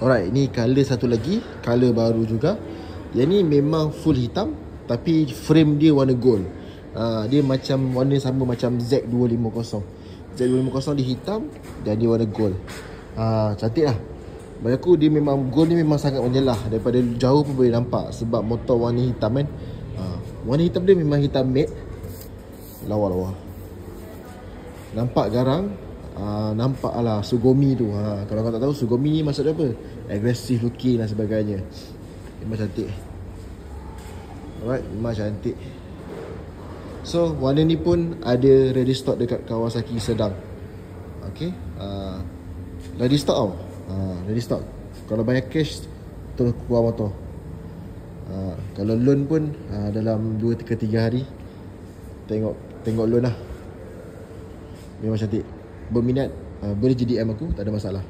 Alright, ni color satu lagi, color baru juga. Yang ni memang full hitam, tapi frame dia warna gold. Dia macam warna sama macam Z250. Z250 dia hitam dan dia warna gold. Cantik lah. Bagi aku dia memang, gold ni memang sangat menyelah. Daripada jauh pun boleh nampak, sebab motor warna hitam kan. Warna hitam dia memang hitam matte. Lawa-lawa. Nampak garang. Nampak lah Sugoi tu. Kalau kau tak tahu Sugoi ni maksud dia apa, aggressive looking dan sebagainya. Memang cantik. Alright, memang cantik. So warna ni pun ada ready stock dekat Kawasaki Sedang. Okay, ready stock tau. Ready stock. Kalau bayar cash terus keluar motor. Kalau loan pun dalam 2 ke 3 hari. Tengok loan lah. Memang cantik. Berminat boleh jadi DM aku, tak ada masalah.